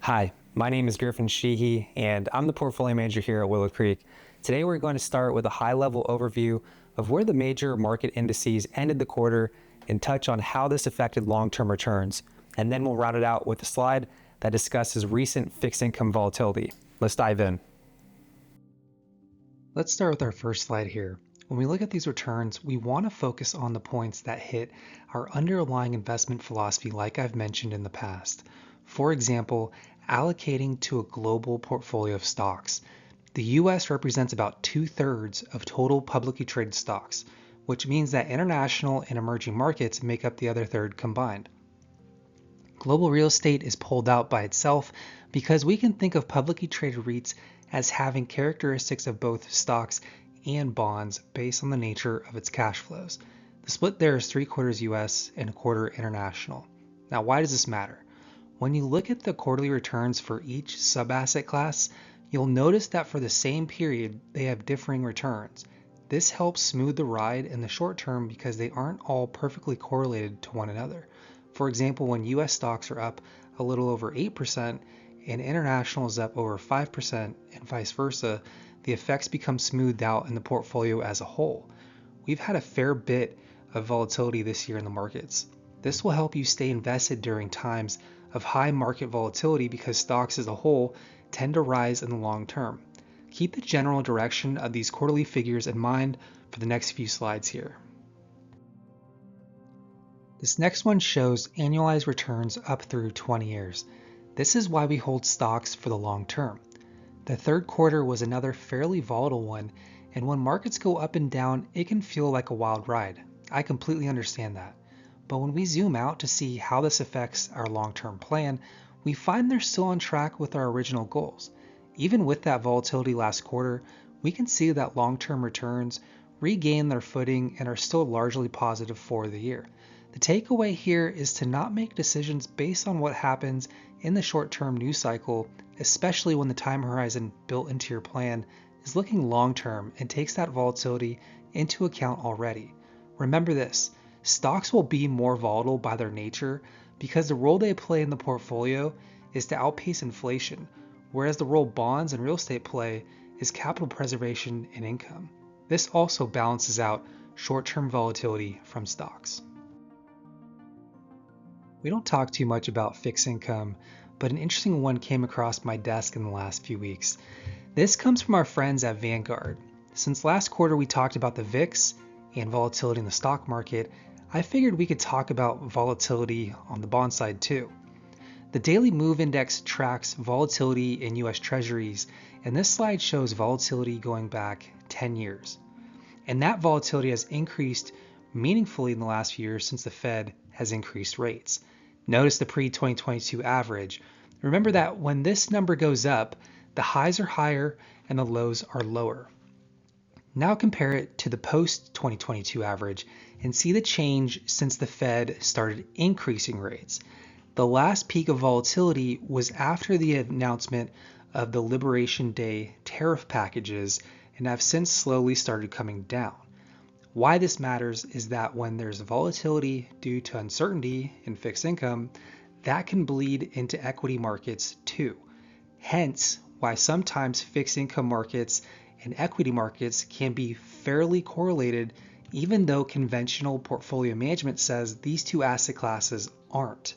Hi, my name is Griffin Sheehy, and I'm the portfolio manager here at Willow Creek. Today, we're going to start with a high-level overview of where the major market indices ended the quarter and touch on how this affected long-term returns. And then we'll round it out with a slide that discusses recent fixed income volatility. Let's dive in. Let's start with our first slide here. When we look at these returns, we want to focus on the points that hit our underlying investment philosophy like I've mentioned in the past. For example, allocating to a global portfolio of stocks. The US represents about 2/3 of total publicly traded stocks, which means that international and emerging markets make up the other third combined. Global real estate is pulled out by itself because we can think of publicly traded REITs as having characteristics of both stocks and bonds based on the nature of its cash flows. The split there is 3/4 US and 1/4 international. Now, why does this matter? When you look at the quarterly returns for each sub-asset class, you'll notice that for the same period, they have differing returns. This helps smooth the ride in the short term because they aren't all perfectly correlated to one another. For example, when US stocks are up a little over 8% and international is up over 5% and vice versa, the effects become smoothed out in the portfolio as a whole. We've had a fair bit of volatility this year in the markets. This will help you stay invested during times of high market volatility because stocks as a whole tend to rise in the long term. Keep the general direction of these quarterly figures in mind for the next few slides here. This next one shows annualized returns up through 20 years. This is why we hold stocks for the long term. The third quarter was another fairly volatile one, and when markets go up and down, it can feel like a wild ride. I completely understand that. But when we zoom out to see how this affects our long-term plan, we find they're still on track with our original goals. Even with that volatility last quarter, we can see that long-term returns regain their footing and are still largely positive for the year. The takeaway here is to not make decisions based on what happens in the short-term news cycle, especially when the time horizon built into your plan is looking long-term and takes that volatility into account already. Remember this, stocks will be more volatile by their nature because the role they play in the portfolio is to outpace inflation, whereas the role bonds and real estate play is capital preservation and income. This also balances out short-term volatility from stocks. We don't talk too much about fixed income, but an interesting one came across my desk in the last few weeks. This comes from our friends at Vanguard. Since last quarter we talked about the VIX and volatility in the stock market, I figured we could talk about volatility on the bond side too. The Daily Move Index tracks volatility in US Treasuries, and this slide shows volatility going back 10 years. And that volatility has increased meaningfully in the last few years since the Fed has increased rates. Notice the pre-2022 average. Remember that when this number goes up, the highs are higher and the lows are lower. Now compare it to the post-2022 average and see the change since the Fed started increasing rates. The last peak of volatility was after the announcement of the Liberation Day tariff packages and have since slowly started coming down. Why this matters is that when there's volatility due to uncertainty in fixed income, that can bleed into equity markets too. Hence, why sometimes fixed income markets and equity markets can be fairly correlated, even though conventional portfolio management says these two asset classes aren't.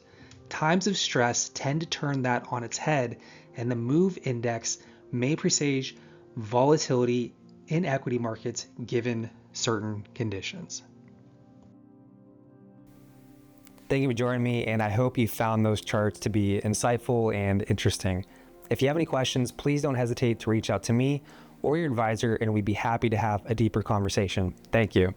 Times of stress tend to turn that on its head, and the MOVE index may presage volatility in equity markets given certain conditions. Thank you for joining me, and I hope you found those charts to be insightful and interesting. If you have any questions, please don't hesitate to reach out to me or your advisor, and we'd be happy to have a deeper conversation. Thank you.